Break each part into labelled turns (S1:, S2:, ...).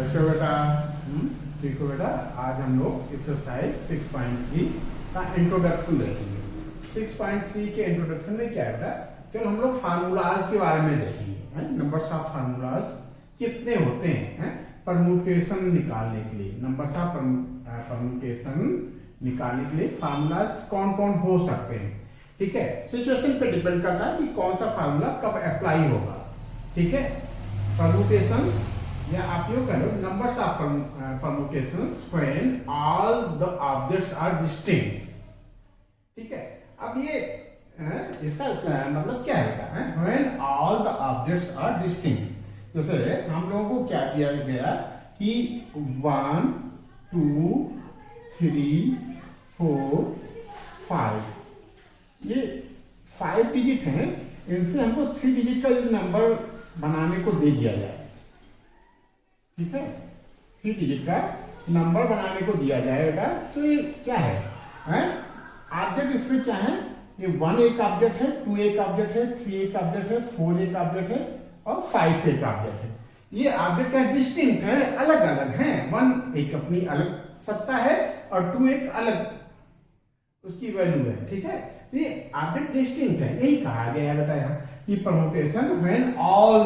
S1: कैसे बेटा? ठीक हो बेटा। आज हम लोग एक्सरसाइज 6.3 का इंट्रोडक्शन देखेंगे। 6.3 के इंट्रोडक्शन में क्या है बेटा? चलो हम लोग फार्मूलाज के बारे में देखेंगे। नंबर्स ऑफ फार्मूलाज कितने होते हैं परम्यूटेशन निकालने के लिए। नंबर्स ऑफ परम्यूटेशन निकालने के लिए फार्मूलाज कौन कौन हो सकते हैं। ठीक है, सिचुएशन पे डिपेंड करता है कि कौन सा फार्मूला कब अप्लाई होगा। ठीक है, परम्यूटेशंस या आप यूँ कह लो numbers of permutations when all the objects are distinct. ठीक है, अब ये इसका मतलब क्या है? When all the objects are distinct. जैसे हम लोगों को क्या दिया गया कि 1 2 3 4 5 ये 5 डिजिट है, इनसे हमको 3 डिजिट का नंबर बनाने को दे दिया जाए। ठीक है, 3 डिजिट का नंबर बनाने को दिया जाएगा। तो ये क्या है? ऑब्जेक्ट इसमें क्या है? ये 1 एक ऑब्जेक्ट है, 2 एक ऑब्जेक्ट है, 3 एक ऑब्जेक्ट है, 4 एक ऑब्जेक्ट है और 5 एक ऑब्जेक्ट है। ये ऑब्जेक्ट का डिस्टिंक्ट है, अलग अलग है। 1 एक अपनी अलग सत्ता है और 2 एक अलग उसकी वैल्यू है। ठीक है, ये ऑब्जेक्ट डिस्टिंक्ट है, यही कहा गया है बेटा यहाँ कि permutation when all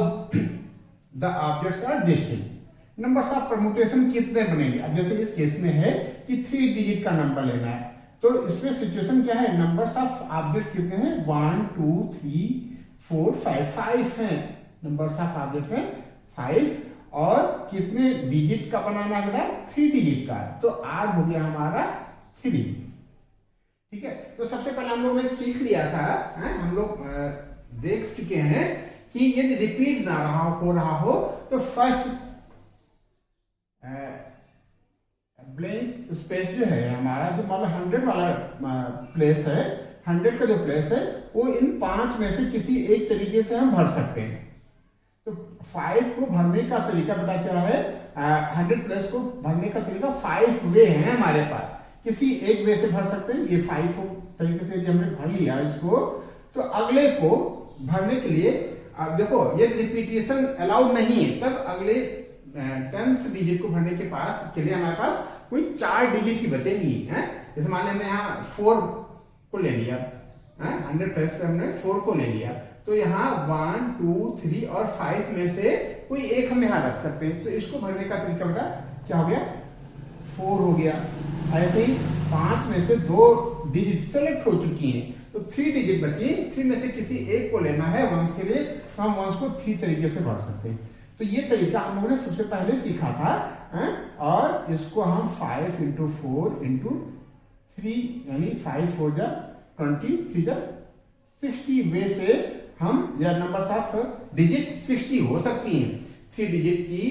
S1: the objects are distinct. Numbers of permutation कितने बनेंगे? अब जैसे इस केस में है कि 3 डिजिट का नंबर लेना है, तो इसमें सिचुएशन क्या है? नंबर्स ऑफ ऑब्जेक्ट्स कितने हैं? 1 2 3 4 5 हैं। नंबर्स ऑफ ऑब्जेक्ट्स हैं 5 और कितने डिजिट का बनाना है? 3 डिजिट का। तो आर हो गया हमारा 3। ठीक है, तो सबसे पहले हम लोग ने सीख लिया था, हम लोग देख चुके हैं कि यदि रिपीट ना हो रहा हो तो फर्स्ट ब्लैंक स्पेस जो है हमारा, जो मतलब 100 वाला प्लेस है, 100 का जो प्लेस है वो इन 5 में से किसी एक तरीके से हम भर सकते हैं। तो 5 को भरने का तरीका पता क्या है? 100 प्लेस को भरने का तरीका 5 वे है हमारे पास। किसी एक वे से भर सकते हैं। ये 5 तरीके से हमने भर लिया इसको, तो अगले को भरने के लिए अब देखो ये रिपीटेशन अलाउड नहीं है, तब अगले 10th डिजिट को भरने के लिए हमारे पास कोई 4 डिजिट ही बचेंगी। जैसे मान लिया हमने यहाँ 4 को ले लिया, 100 प्लस पे हमने 4 को ले लिया, तो यहाँ 1 2 3 और 5 में से कोई एक हम यहाँ रख सकते हैं। तो इसको भरने का तरीका बेटा क्या हो गया? 4 हो गया। ऐसे ही 5 में से 2 डिजिट सेलेक्ट हो चुकी हैं, तो 3 डिजिट बची। 3 में से किसी एक को लेना है वंस के लिए, तो हम वंस को 3 तरीके से भर सकते हैं। तो ये तरीका हम लोगों ने सबसे पहले सीखा था, और इसको हम 5 × 4 × 3 यानी 5 4 जा 20 3 जा 60 वे से हम या नंबर्स ऑफ डिजिट 60 हो सकती हैं। 3 डिजिट की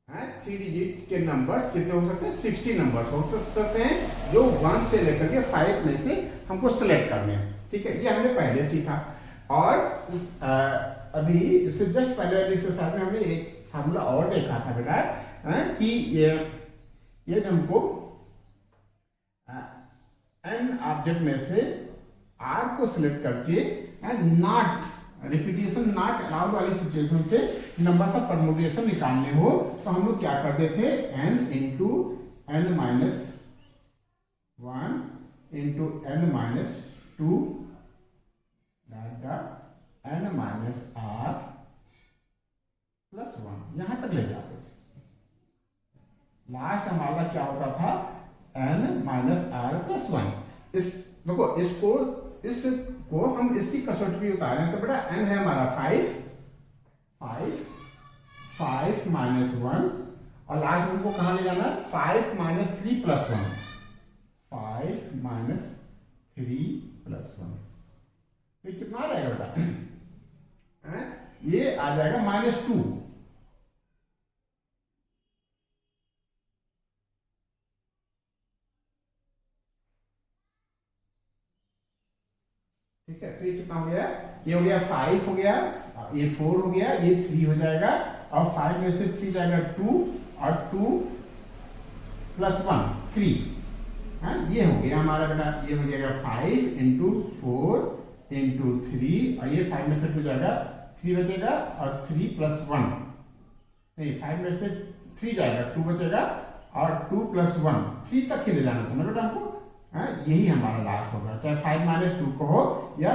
S1: 3 डिजिट के नंबर्स कितने हो सकते हैं? 60 नंबर्स हो सकते हैं, जो 1 से लेकर के 5 में से हमको सिलेक्ट करने हैं। ठीक है, ये हमने पहले सीखा। और अभी इससे जस्ट पहले वाली एक्सरसाइज में हमने एक फार्मूला और देखा था बेटा, कि ये हमको n ऑब्जेक्ट में से r को सिलेक्ट करके नॉट रिपीटेशन नॉट अलाउड वाली सिचुएशन से नंबर ऑफ परम्यूटेशन निकालने हो, तो हम लोग क्या करते थे? n × n - 1 × n - 2 n - r + 1 यहां तक ले जाते थे। लास्ट हमारा क्या होता था? n - r + 1। देखो इसको हम इसकी कसौटी भी उतारें तो बेटा n है हमारा 5 5 - 1 और लास्ट हमको कहां ले जाना? 5 - 3 + 1 5 - 3 + 1। ये कितना आ जाएगा बेटा? ये आ जाएगा -2। ठीक है, तो ये कितना हो गया? ये हो गया 5 हो गया, ये 4 हो गया, ये 3 हो जाएगा, और 5 में से 3 जाएगा 2 और 2 + 1 3। ये हो गया हमारा बेटा, ये हो जाएगा 5 × 4 × 3 और ये 5 में से 2 जाएगा 3 बचेगा और 3 + 1 नहीं 5 में से 3 जाएगा, 2 बचेगा और 2 + 1 3 तक ही ले जाना था ना बेटा हमको। यही हमारा लास्ट होगा, चाहे 5 - 2 को हो या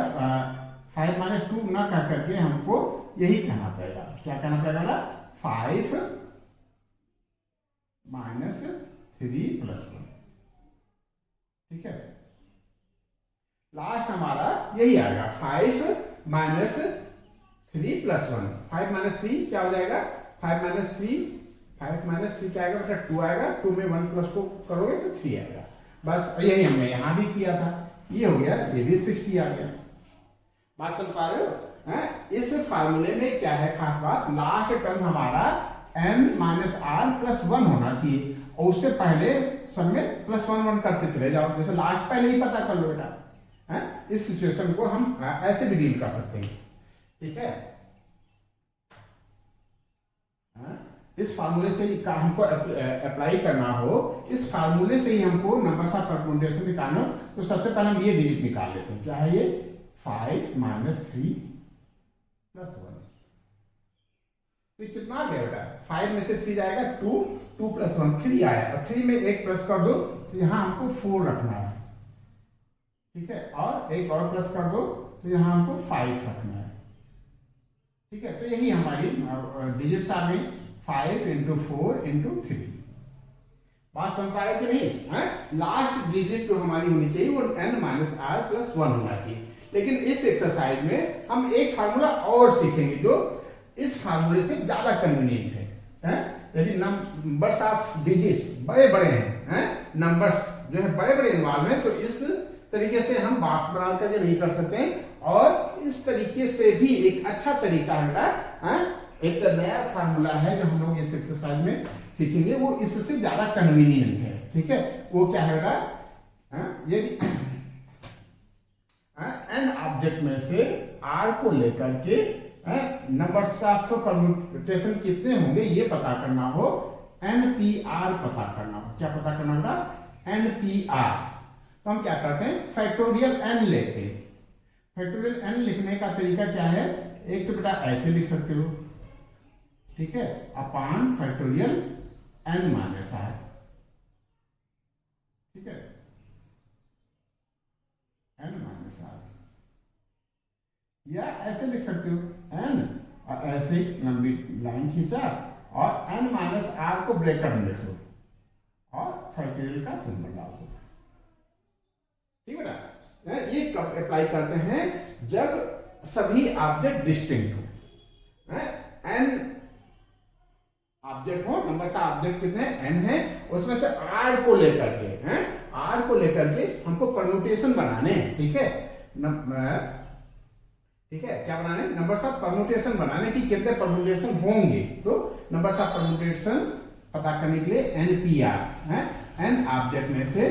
S1: 5 - 2 ना कह करके हमको यही कहना पड़ेगा। क्या कहना पड़ेगा? 5 - 3 + 1। ठीक है, लास्ट हमारा यही आएगा 5 - 3 + 1। 5 - 3 क्या हो जाएगा? 5 - 3 क्या आएगा बेटा? 2 आएगा। 2 में 1 प्लस को करोगे तो 3 आएगा। बस यही हमने यहाँ भी किया था, ये हो गया, ये भी 60 आ गया। बात समझ पा रहे हो? इस फार्मूले में क्या है खास बात? लास्ट टर्म हमारा n - r + 1 होना चाहिए और उससे पहले सब में +1 करते चले जाओ। जैसे लास्ट पहले ही पता कर लो बेटा। इस सिचुएशन को हम ऐसे भी डील कर सकते हैं। ठीक है, इस फार्मूले से हमको अप्लाई करना हो, इस फार्मूले से ही हमको नंबर्स ऑफ परम्यूटेशन निकालना हो, तो सबसे पहले हम ये डिजिट निकाल लेते हैं। क्या है ये? 5 - 3 + 1। तो कितना आ गया बेटा? 5 में से 3 जाएगा 2, 2 + 1 3 आया, और 3 में 1 प्लस कर दो तो यहाँ हमको 4 रखना है। ठीक है, और एक और प्लस कर दो तो यहाँ हमको 5 रखना है। ठीक है, तो यही हमारी डिजिट्स आ गई, 5 × 4 × 3। बात समझ पा रहे कि नहीं? लास्ट डिजिट जो हमारी होनी चाहिए वो n - r + 1 होना चाहिए। लेकिन इस एक्सरसाइज में हम एक फार्मूला और सीखेंगे जो इस फार्मूले से ज्यादा कन्वीनियंट है। यदि नंबर्स ऑफ डिजिट्स बड़े बड़े हैं, नंबर्स जो है बड़े बड़े इन्वॉल्व हैं, तो इस तरीके से हम बॉक्स बना करके नहीं कर सकते हैं। और इस तरीके से भी एक अच्छा तरीका है, एक नया फार्मूला है जो हम लोग इस एक्सरसाइज में सीखेंगे, वो इससे ज्यादा कन्वीनियंट है। ठीक है, वो क्या है बेटा? यदि n ऑब्जेक्ट में से r को लेकर के नंबर्स ऑफ परम्यूटेशन कितने होंगे ये पता करना हो, NPR पता करना हो। क्या पता करना होगा? NPR। तो हम क्या करते हैं? फैक्टोरियल n लेते हैं। फैक्टोरियल n लिखने का तरीका क्या है? एक तो बेटा ऐसे लिख सकते हो, ठीक है, अपॉन फैक्टोरियल n - r। ठीक है, n - r, या ऐसे लिख सकते हो n, और ऐसे लंबी लाइन खींचा और n - r को ब्रैकेट में लिख लो और फैक्टोरियल का सिंबल डाल दो। ठीक है बेटा, ये कब अप्लाई करते हैं? जब सभी ऑब्जेक्ट डिस्टिंक्ट हो, n ऑब्जेक्ट हो, नंबर से ऑब्जेक्ट कितने n है, उसमें से r को लेकर के r को लेकर के हमको परम्यूटेशन बनाने हैं। ठीक है, ठीक है, क्या बनाने? नंबर्स ऑफ परम्यूटेशन बनाने की कितने परम्यूटेशन होंगे, तो नंबर्स ऑफ परम्यूटेशन पता करने के लिए NPR, n ऑब्जेक्ट में से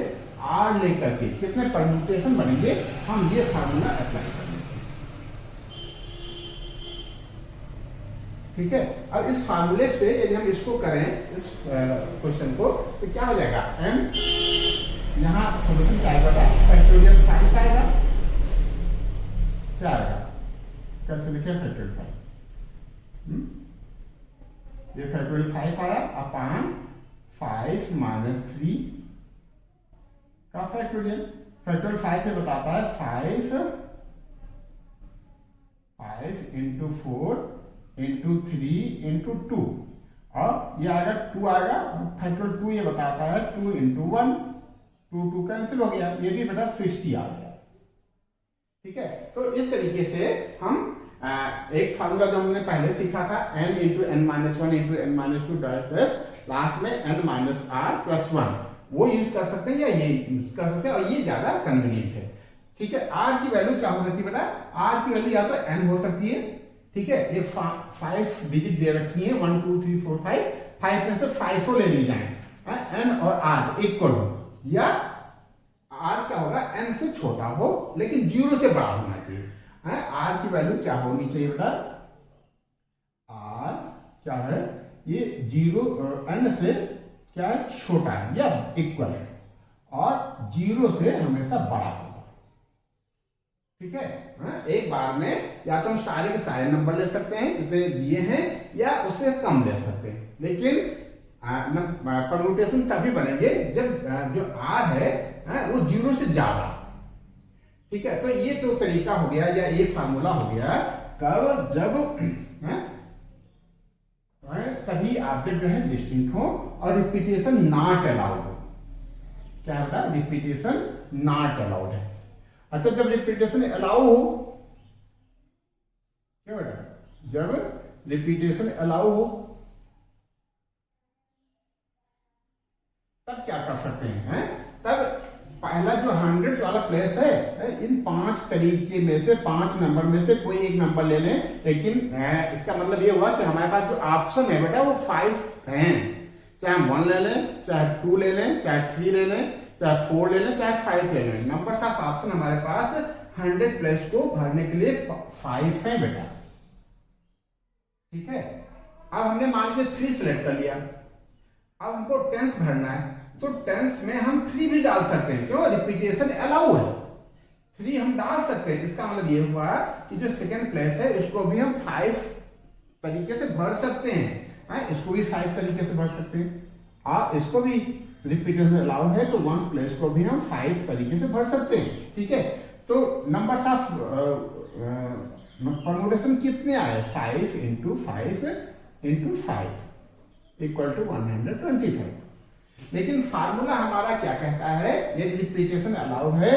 S1: r लेकर के कितने परम्यूटेशन बनेंगे, हम ये फार्मूला अप्लाई करेंगे। ठीक है, अब इस फार्मूले से यदि हम इसको करें, इस क्वेश्चन को, तो क्या हो जाएगा? m, यहाँ सोल्यूशन क्या आएगा? फैक्टोरियल 5 आएगा। क्या आएगा? कैसे लिखे? फैक्टोरियल 5। ये फैक्टोरियल 5 आया अपॉन 5 - 3 का फैक्टोरियल। फैक्टोरियल 5 में बताता है 5 × 4 × 3 × 2, और ये आएगा 2 आएगा। फैक्टोरियल 2 ये बताता है 2 × 1, 2 कैंसिल हो गया, ये भी बेटा 60 आ गया। ठीक है, तो इस तरीके से हम एक फार्मूला जो हमने पहले सीखा था, n × n - 1 × n - 2 dash last में n - r + 1, वो यूज कर सकते हैं या ये यूज कर सकते हैं, और ये ज्यादा कन्वीनियंट है। ठीक है, r की वैल्यू क्या हो सकती है बेटा? r की वैल्यू या तो n हो सकती है। ठीक है, ये 5 डिजिट दे रखी है, 1 2 3 4 5, 5 में से 5 ले ली जाए, n और r इक्वल हो, या r क्या होगा? n से छोटा हो लेकिन 0 से बड़ा होना चाहिए। r की वैल्यू क्या होनी चाहिए बेटा? r क्या है? ये 0 n से क्या है? छोटा है या इक्वल है, और 0 से हमेशा बड़ा होगा। ठीक है। एक बार में या तो हम सारे के सारे नंबर ले सकते हैं जितने दिए हैं, या उससे कम ले सकते हैं, लेकिन परम्यूटेशन तभी बनेंगे जब जो आर है वो 0 से ज्यादा। ठीक है, तो ये तो तरीका हो गया या ये फार्मूला हो गया कब, जब सभी ऑब्जेक्ट जो है डिस्टिंक्ट हो और रिपीटेशन नॉट अलाउड हो। क्या है बेटा, रिपीटेशन नॉट अलाउड है। अच्छा, जब रिपीटेशन अलाउ हो, क्या बेटा, जब रिपीटेशन अलाउ हो तब क्या कर सकते हैं, तब पहला जो हंड्रेड्स वाला प्लेस है, इन 5 तरीके में से 5 नंबर में से कोई एक नंबर ले लें, लेकिन इसका मतलब ये हुआ कि हमारे पास जो ऑप्शन है बेटा वो 5 हैं। चाहे हम 1 ले लें, चाहे 2 ले लें, चाहे 3 ले लें, चाहे 4 ले लें, चाहे 5 ले लें। नंबर्स ऑफ ऑप्शन हमारे पास 100 प्लेस को भरने के लिए 5 है बेटा। ठीक है, अब हमने मान लीजिए 3 सिलेक्ट कर लिया, अब हमको टेंस भरना है, तो टेंस में हम 3 भी डाल सकते हैं, क्यों, रिपीटेशन अलाउ है, 3 हम डाल सकते हैं। इसका मतलब ये हुआ कि जो सेकंड प्लेस है इसको भी हम 5 तरीके से भर सकते हैं, इसको भी 5 तरीके से भर सकते हैं, और इसको भी रिपीटेशन अलाउ है तो 1 प्लेस को भी हम 5 तरीके से भर सकते हैं। ठीक है, तो नंबर्स ऑफ परम्यूटेशन कितने आए, 5 इंटू 5 इंटू 5 इक्वल टू 125। लेकिन फार्मूला हमारा क्या कहता है, यदि रिपीटेशन अलाउ है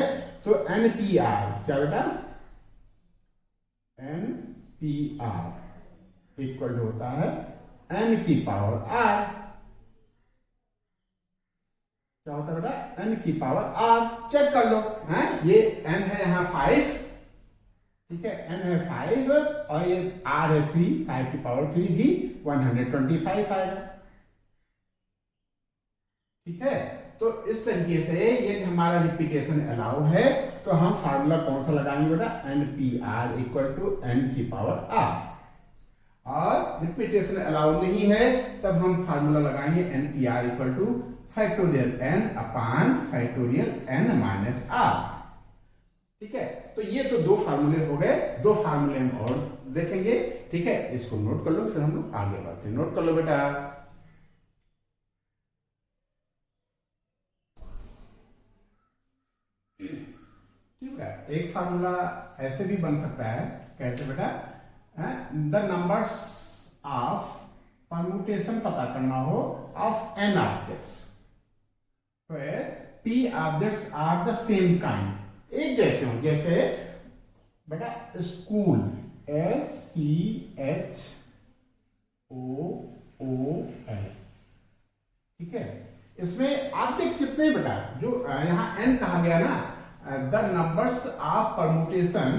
S1: तो NPR, क्या बेटा, NPR इक्वल होता है n की पावर r। क्या होता है बेटा, n की पावर r। चेक कर लो, ये n है यहाँ 5, ठीक है, n है 5 और ये r है 3, 5 की पावर 3 भी 125 आएगा। ठीक है, तो इस तरीके से ये हमारा रिपीटेशन अलाउ है तो हम फार्मूला कौन सा लगाएंगे बेटा, NPR इक्वल टू n की पावर r। और रिपीटेशन अलाउ नहीं है तब हम फार्मूला लगाएंगे NPR equal two factorial n अपान फैक्टोरियल n माइनस r। ठीक है, तो ये तो 2 फार्मूले हो गए, 2 फार्मूले हम और देखेंगे। ठीक है, इसको नोट कर लो, फिर हम लोग आगे बढ़ते हैं। नोट कर लो बेटा, ठीक है, एक फार्मूला ऐसे भी बन सकता है, कैसे बेटा, द नंबर्स ऑफ परम्यूटेशन पता करना हो of n objects, where p objects are the same kind, एक जैसे हो, जैसे बेटा स्कूल, SCHOOL, ठीक है, इसमें ऑब्जेक्ट कितने बेटा, जो यहाँ n कहा गया ना, the numbers of permutation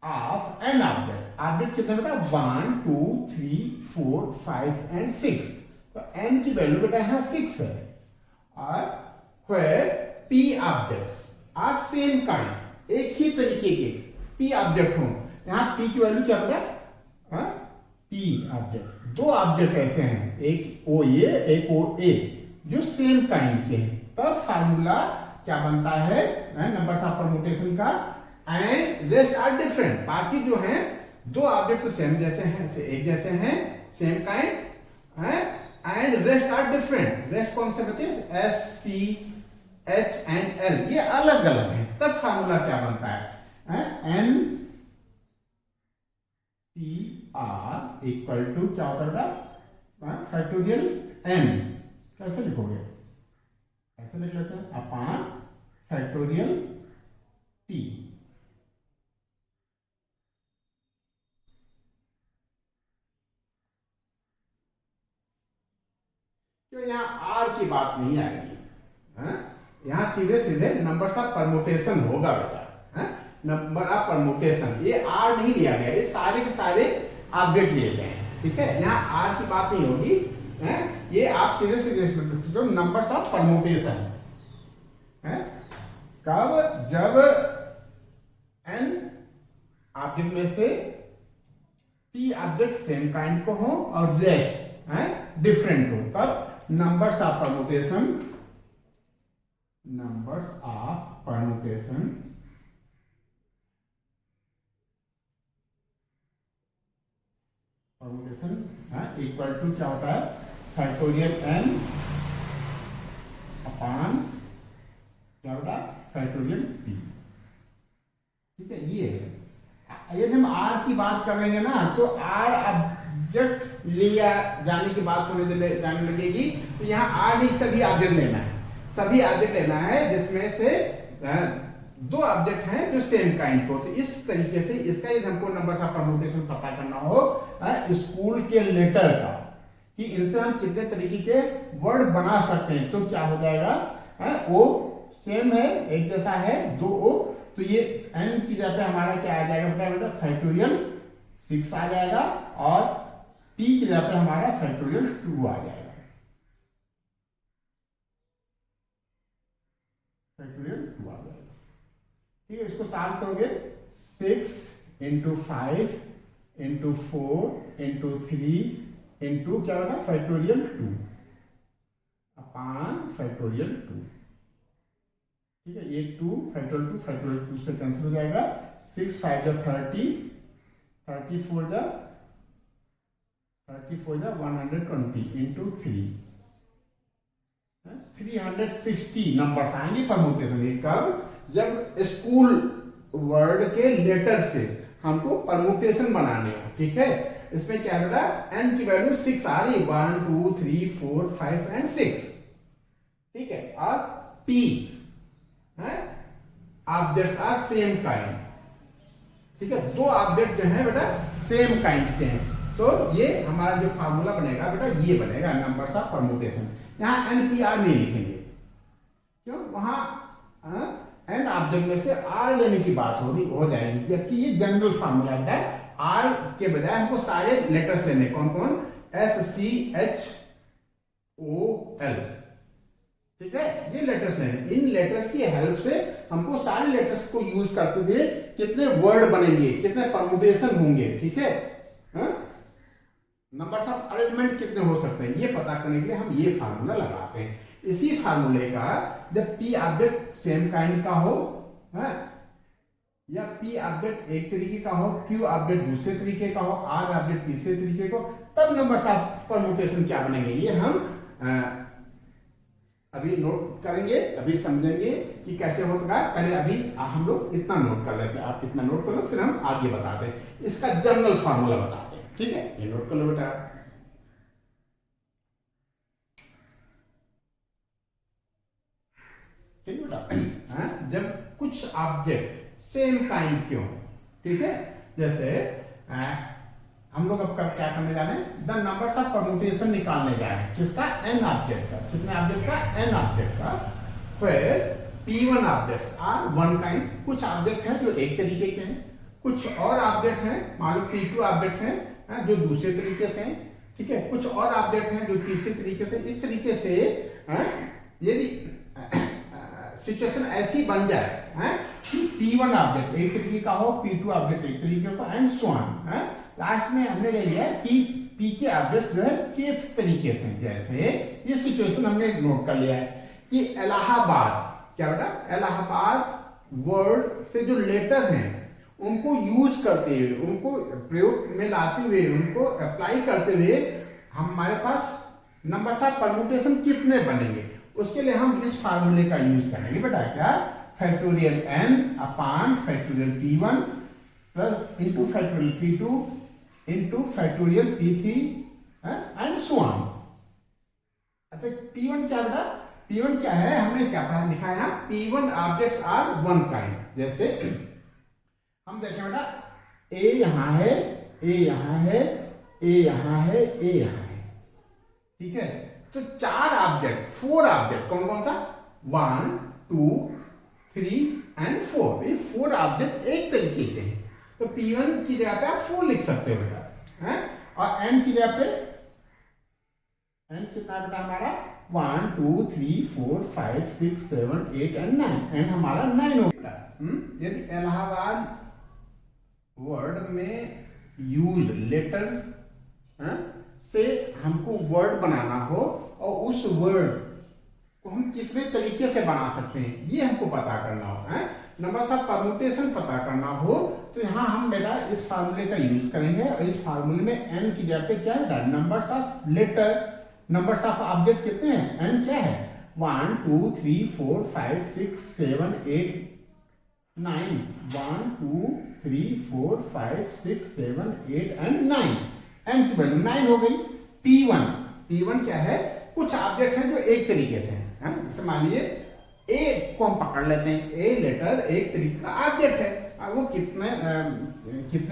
S1: of n object, object कितने बेटा, 1 2 3 4 5 एंड 6, तो n की वैल्यू बेटा यहाँ 6 है। और where p objects are same kind, एक ही तरीके के p ऑब्जेक्ट हो, यहाँ p की वैल्यू क्या बेटा, p ऑब्जेक्ट, 2 ऑब्जेक्ट ऐसे हैं, एक o a एक o a जो सेम काइंड के हैं, तब फार्मूला क्या बनता है, नंबर्स ऑफ परम्यूटेशन का, एंड रेस्ट आर डिफरेंट, बाकी जो हैं 2 ऑब्जेक्ट तो सेम जैसे हैं, एक जैसे हैं, सेम काइंड है, and rest are different, rest कौन से बचे, S C H and L, ये अलग अलग है, तब फार्मूला क्या बनता है, N P R equal to क्या होता है बेटा, फैक्टोरियल n, कैसे लिखोगे, ऐसे लिख लेते हैं, अपान फैक्टोरियल t। तो यहाँ r की बात नहीं आएगी, यहाँ सीधे सीधे नंबर्स ऑफ परम्यूटेशन होगा बेटा, नंबर ऑफ परम्यूटेशन, ये r नहीं लिया गया, ये सारे के सारे ऑब्जेक्ट लिए गए हैं। ठीक है, यहाँ r की बात नहीं होगी, ये आप सीधे सीधे जो नंबर्स ऑफ परम्यूटेशन है, कब, जब n ऑब्जेक्ट में से p ऑब्जेक्ट सेम काइंड को हो और रेस्ट डिफरेंट हो, तब numbers of permutation, numbers of permutation permutation equal to क्या होता है, फैक्टोरियल n अपान क्या होता है, फैक्टोरियल p। ठीक है, ये है। यदि हम r की बात करेंगे ना तो r ऑब्जेक्ट लिया जाने की बात जाने लगेगी, तो यहाँ r नहीं सभी ऑब्जेक्ट लेना है, सभी ऑब्जेक्ट लेना है जिसमें से दो ऑब्जेक्ट हैं जो सेम काइंड को। तो इस तरीके से इसका यदि हमको नंबर्स ऑफ परमुटेशन पता करना हो स्कूल के लेटर का, कि इनसे हम कितने तरीके के वर्ड बना सकते हैं, तो क्या हो जाएगा, ओ सेम है, एक जैसा है, दो ओ, तो ये n की जगह पे हमारा क्या आ जाएगा, बेटा फैक्टोरियल 6 आ जाएगा, और p की जगह पे हमारा फैक्टोरियल 2 आ जाएगा, फैक्टोरियल 2 आ जाएगा। ठीक है, इसको सॉल्व करोगे 6 इंटू 5 इंटू 4 इंटू 3 इंटू क्या होगा, फैक्टोरियल 2 अपान फैक्टोरियल 2। ठीक है, ये 2 फैक्टोरियल 2 से कैंसिल हो जाएगा, 6 5 जा 30, 34 जा 120 इंटू 3, 360 नंबर्स आएंगे परमुटेशन। कब, जब स्कूल वर्ड के लेटर से हमको परमुटेशन बनाने हो। ठीक है, इसमें क्या होगा, n की वैल्यू 6 आ रही, 1 2 3 4 5 एंड 6। ठीक है, और p objects are same kind. ठीक है, दो ऑब्जेक्ट जो है बेटा सेम काइंड के हैं, तो ये हमारा जो फार्मूला बनेगा बेटा ये बनेगा नंबर्स ऑफ परमुटेशन। यहाँ NPR नहीं लिखेंगे, क्यों, वहां एंड ऑब्जेक्ट में से R लेने की बात हो जाएगी, जबकि ये जनरल फार्मूला है। R के बजाय हमको सारे लेटर्स लेने, कौन कौन, SCHOL। ठीक है, ये लेटर्स लेने, इन लेटर्स की हेल्प से हमको सारे लेटर्स को यूज करते हुए कितने वर्ड बनेंगे, कितने परमुटेशन होंगे। ठीक है, नंबर्स ऑफ अरेंजमेंट कितने हो सकते हैं, ये पता करने के लिए हम ये फार्मूला लगाते हैं। इसी फार्मूले का जब p ऑब्जेक्ट सेम काइंड का हो, या p ऑब्जेक्ट एक तरीके का हो, q ऑब्जेक्ट दूसरे तरीके का हो, r ऑब्जेक्ट तीसरे तरीके का, तब नंबर्स ऑफ परमुटेशन क्या बनेंगे, ये हम अभी नोट करेंगे, अभी समझेंगे कि कैसे होगा। पहले अभी हम लोग इतना नोट कर लेते हैं, आप इतना नोट कर लो, फिर हम आगे बताते हैं, इसका जनरल फार्मूला बताते हैं। ठीक है, ये नोट कर लो बेटा। ठीक है बेटा, जब कुछ ऑब्जेक्ट सेम काइंड के हो, ठीक है, जैसे हम लोग अब क्या करने जा रहे हैं, द नंबर्स ऑफ परमुटेशन निकालने जा रहे हैं, किसका, n ऑब्जेक्ट का, कितने ऑब्जेक्ट का, n ऑब्जेक्ट का। फिर p1 objects are one kind, कुछ ऑब्जेक्ट हैं जो एक तरीके के हैं, कुछ और ऑब्जेक्ट हैं, मान लो p2 ऑब्जेक्ट हैं जो दूसरे तरीके से हैं। ठीक है, कुछ और ऑब्जेक्ट हैं जो तीसरे तरीके से। इस तरीके से यदि सिचुएशन ऐसी बन जाए कि p1 ऑब्जेक्ट एक तरीके का हो, p2 ऑब्जेक्ट एक तरीके का, एंड सो ऑन। लास्ट में हमने ले लिया कि p के ऑब्जेक्ट जो है किस तरीके से, जैसे ये सिचुएशन हमने नोट कर लिया है कि इलाहाबाद, क्या बेटा, इलाहाबाद वर्ड से जो लेटर हैं उनको यूज करते हुए, उनको प्रयोग में लाते हुए, उनको अप्लाई करते हुए हमारे पास नंबर्स ऑफ परमुटेशन कितने बनेंगे, उसके लिए हम इस फार्मूले का यूज करेंगे बेटा, क्या, factorial n upon factorial p1 plus into factorial p2 into factorial p3 and so on. अच्छा, p1 क्या बेटा, p1 क्या है, हमने क्या पढ़ा लिखा है यहाँ, p1 objects are one kind. जैसे हम देखें बेटा, a यहां है, a यहां है, a यहां है, a यहां है। ठीक है, तो चार ऑब्जेक्ट, 4 ऑब्जेक्ट, कौन कौन सा, 1 2 3 एंड 4, ये 4 ऑब्जेक्ट एक तरीके के हैं, तो p1 की जगह पे आप 4 लिख सकते हो बेटा, और n की जगह पे, n कितना बेटा हमारा, 1 2 3 4 5 6 7 8 एंड 9, n हमारा 9 हो बेटा। यदि इलाहाबाद वर्ड में यूज लेटर से हमको वर्ड बनाना हो, और उस वर्ड को हम कितने तरीके से बना सकते हैं, ये हमको पता करना होता है। नंबर्स ऑफ परम्यूटेशन पता करना हो तो यहाँ हम बेटा इस फार्मूले का यूज करेंगे और इस फार्मूले में n की जगह पे क्या है, numbers of letter, numbers of object कितने हैं, n क्या है 1 2 3 4 5 6 7 8 9, 1 2 3 4 5 6 7 8 एंड 9, n की वैल्यू 9 हो गई। P1 क्या है, कुछ ऑब्जेक्ट हैं जो एक तरीके से हैं, जैसे मान लीजिए ए को हम पकड़ लेते हैं, ए लेटर एक तरीके का ऑब्जेक्ट है, अब वो कितने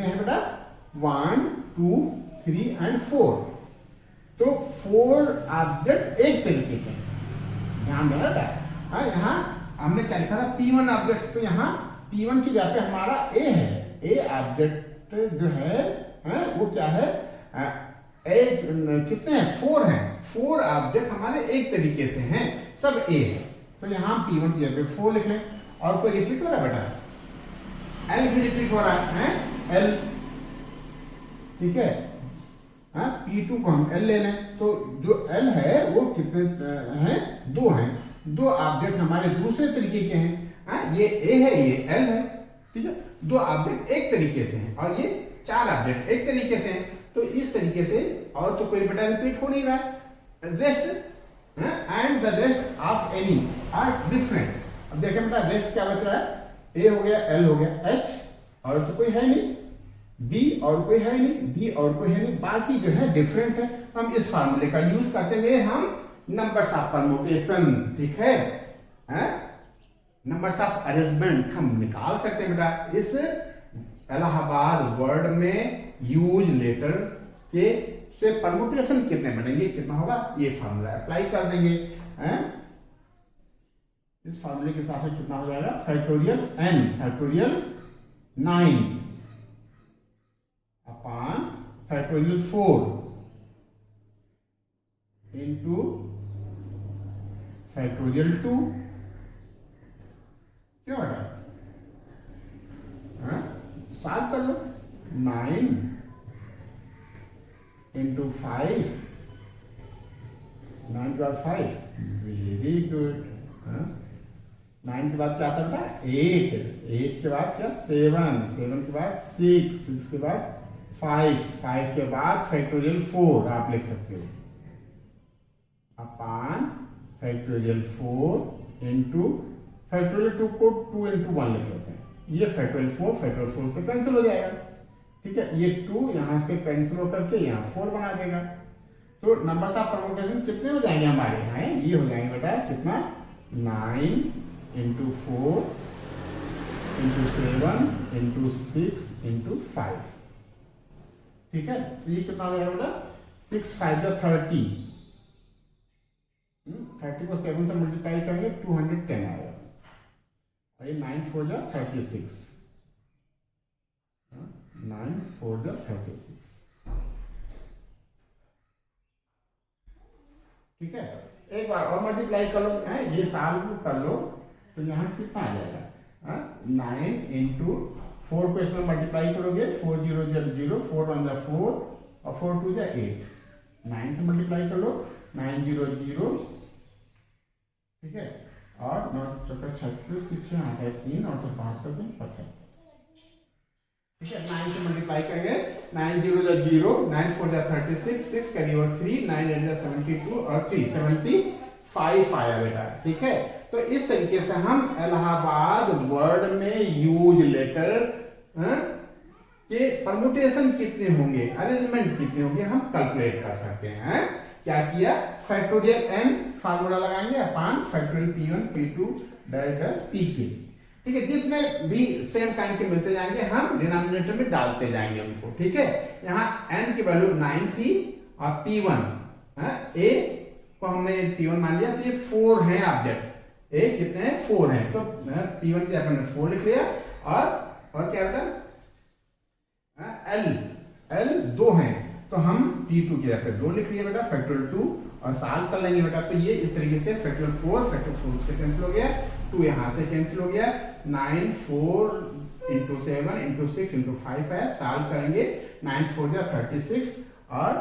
S1: हैं बेटा 1 2 3 एंड 4, तो 4 ऑब्जेक्ट एक तरीके के ध्यान देना बेटा। यहाँ हमने क्या लिखा था P1 ऑब्जेक्ट, तो यहाँ P1 की जगह पे हमारा ए है, ए ऑब्जेक्ट जो है वो क्या है, एक कितने हैं 4 हैं, 4 ऑब्जेक्ट हमारे एक तरीके से हैं, सब ए है, तो यहाँ P1 की जगह पे 4 लिख लें। और कोई रिपीट हो रहा है बेटा, L भी रिपीट हो रहा है, L ठीक है, P2 को हम L ले लें, तो जो L है वो कितने हैं, 2 हैं, 2 ऑब्जेक्ट हमारे दूसरे तरीके के हैं, ये A है ये L है, ठीक है, 2 ऑब्जेक्ट एक तरीके से हैं और ये 4 ऑब्जेक्ट एक तरीके से हैं, तो इस तरीके से और तो कोई बेटा रिपीट हो नहीं रहा है, rest and the rest of any are different. अब देखें बेटा रेस्ट क्या बच रहा है, A हो गया, L हो गया, H और तो कोई है नहीं, B और कोई है नहीं, D और कोई है नहीं, बाकी जो है डिफरेंट है। हम इस फार्मूले का यूज करते हुए हम नंबर्स ऑफ परम्यूटेशन, ठीक है, नंबर्स ऑफ अरेंजमेंट हम निकाल सकते हैं बेटा। इस इलाहाबाद वर्ड में यूज लेटर के से परम्यूटेशन कितने बनेंगे, कितना होगा, ये फार्मूला अप्लाई कर देंगे, इस फार्मूले के साथ कितना हो जाएगा, factorial n factorial 9 upon factorial 4 into factorial 2, क्यों बेटा, सॉल्व कर लो, 9 इंटू 5, 9 के बाद 5, वेरी गुड, 9 के बाद क्या आता बेटा 8, 8 के बाद क्या 7, 7 के बाद 6, 6 के बाद 5, 5 के बाद फैक्टोरियल 4 आप लिख सकते हो अपॉन फैक्टोरियल 4 इंटू फैक्टोरियल 2 को 2 इंटू 1 लिख लेते हैं, ये फैक्टोरियल 4 से कैंसिल हो जाएगा, ठीक है, ये 2 यहां से कैंसिल होकर के यहाँ 4 बना देगा, तो नंबर्स ऑफ परम्यूटेशन कितने हो जाएंगे हमारे यहाँ, ये हो जाएंगे बेटा कितना 9 इंटू 4 इंटू 7 इंटू 6 इंटू 5, ठीक है, तो ये कितना हो जाएगा बेटा 6 5 या 30, 30 को 7 से मल्टीप्लाई करेंगे 210 आएगा, और ये 9 4 या 36, 9 4 या 36, ठीक है, एक बार और मल्टीप्लाई कर लो, ये सॉल्व कर लो तो यहाँ कितना आ जाएगा, 9 इंटू 4 को इसमें मल्टीप्लाई करोगे 4 0 0, 4 1 4 और 4 2 8, 9 से मल्टीप्लाई कर लो 9 0 0, ठीक है, और 9 चौका 36, पीछे आता है 3 और तो 5 से 55, ठीक है, 9 से मल्टीप्लाई करेंगे 9 0 0, 9 4 36, 6 कैरी ओवर 3, 9 8 72 और 3 75 आया बेटा, ठीक है, तो इस तरीके से हम इलाहाबाद वर्ड में यूज लेटर के परम्यूटेशन कितने होंगे, अरेंजमेंट कितने होंगे, हम कैलकुलेट कर सकते हैं। क्या किया, फैक्टोरियल n फार्मूला लगाएंगे upon factorial P1 P2 dash Pk, ठीक है, जितने भी सेम काइंड के मिलते जाएंगे हम डिनोमिनेटर में डालते जाएंगे उनको, ठीक है, यहाँ n की वैल्यू 9 थी और P1 a को हमने P1 मान लिया, तो ये 4 हैं ऑब्जेक्ट, ए कितने हैं 4 हैं, तो P1 की अपन ने 4 लिख लिया, और क्या बेटा L 2 हैं, तो हम P2 की जगह 2 लिख लिया बेटा, फैक्टोरियल 2 और सॉल्व कर लेंगे बेटा, तो ये इस तरीके से फैक्टोरियल 4 से कैंसिल हो गया, 2 यहाँ से कैंसिल हो गया, 9 4 इंटू 7 इंटू 6 इंटू 5 है, सॉल्व करेंगे 9 4 या 36 और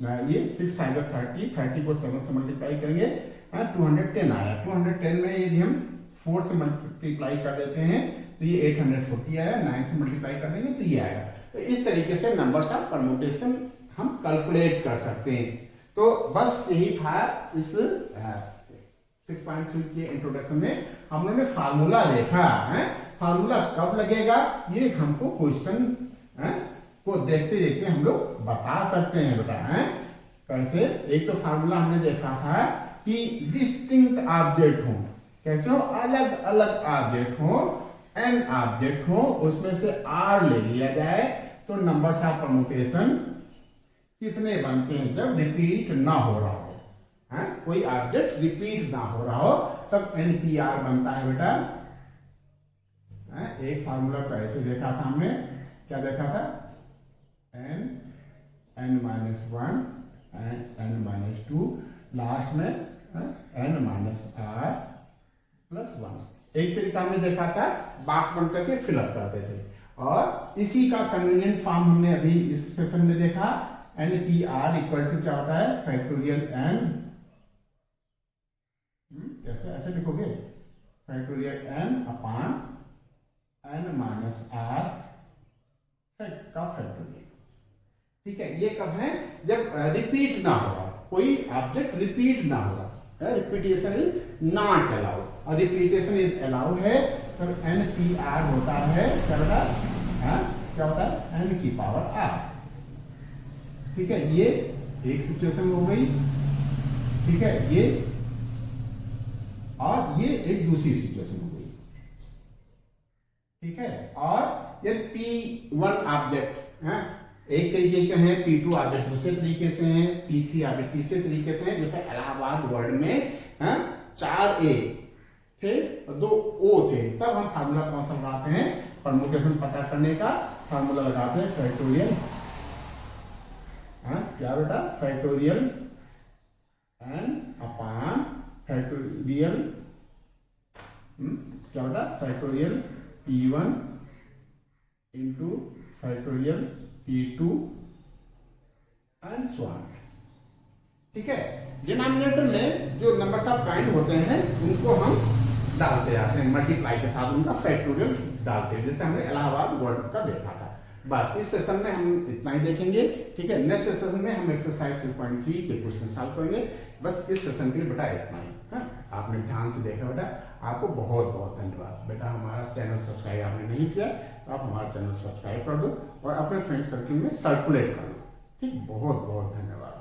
S1: ये 6 5 या 30 को 7 से मल्टीप्लाई करेंगे 210 आया, 210 में यदि हम 4 से मल्टीप्लाई कर देते हैं तो ये 840 आया, 9 से मल्टीप्लाई कर देंगे तो ये आएगा। तो इस तरीके से नंबर्स ऑफ परम्यूटेशन हम कैलकुलेट कर सकते हैं। तो बस यही था इस 6.3 के इंट्रोडक्शन में हम लोगों ने फार्मूला देखा है। फार्मूला कब लगेगा ये हमको क्वेश्चन को देखते देखते हम लोग बता सकते हैं बेटा है। कैसे? एक तो फार्मूला हमने देखा था कि डिस्टिंक्ट ऑब्जेक्ट हो, कैसे हो, अलग अलग ऑब्जेक्ट हो, एन ऑब्जेक्ट हो, उसमें से आर ले लिया जाए तो नंबर्स ऑफ परम्यूटेशन कितने बनते हैं जब रिपीट ना हो रहा हो, है कोई ऑब्जेक्ट रिपीट ना हो रहा हो तब NPR बनता है बेटा। एक फार्मूला को ऐसे देखा था हमने, क्या देखा था, n-1 n-2 लास्ट में n-r + 1। एक तरीका हमने देखा था बॉक्स बन करके फिलअप करते थे, और इसी का कन्वीनियंट फॉर्म हमने अभी इस सेशन में देखा। NPR इक्वल टू क्या होता है, फैक्टोरियल n, कैसे ऐसे लिखोगे, फैक्टोरियल n अपान n-r का फैक्टोरियल। ठीक है, ये कब है, जब रिपीट ना हो रहा, कोई ऑब्जेक्ट रिपीट ना हो रहा, रिपीटेशन इज नॉट अलाउड, और रिपीटेशन इज अलाउड है तब NPR होता है क्या बेटा, क्या होता है, n की पावर r। ठीक है, ये एक सिचुएशन हो गई, ठीक है, ये और ये एक दूसरी सिचुएशन हो गई। ठीक है, और ये P1 ऑब्जेक्ट है, एक तरीके के हैं, P2 ऑब्जेक्ट दूसरे तरीके से हैं, P3 ऑब्जेक्ट तीसरे तरीके से हैं। जैसे इलाहाबाद वर्ल्ड में 4 A थे और 2 O थे, तब हम फार्मूला कौन सा लगाते हैं, परम्यूटेशन पता करने का फार्मूला लगाते हैं फैक्टोरियल, क्या बेटा, फैक्टोरियल n अपान फैक्टोरियल क्या बेटा, factorial P1 into factorial P2 and so on. ठीक है, डिनोमिनेटर में जो नंबर्स ऑफ काइंड होते हैं उनको हम डालते जाते हैं, मल्टीप्लाई के साथ उनका फैक्टोरियल डालते हैं, जैसे हमने इलाहाबाद वर्ल्ड का देखा था। बस इस सेशन में हम इतना ही देखेंगे। ठीक है, नेक्स्ट सेशन में हम एक्सरसाइज 6.3 के क्वेश्चन सॉल्व करेंगे। बस इस सेशन के लिए बेटा इतना ही है। आपने ध्यान से देखा बेटा, आपको बहुत बहुत धन्यवाद। बेटा हमारा चैनल सब्सक्राइब आपने नहीं किया तो आप हमारा चैनल सब्सक्राइब कर दो और अपने फ्रेंड सर्किल में सर्कुलेट कर दो। ठीक, बहुत बहुत धन्यवाद।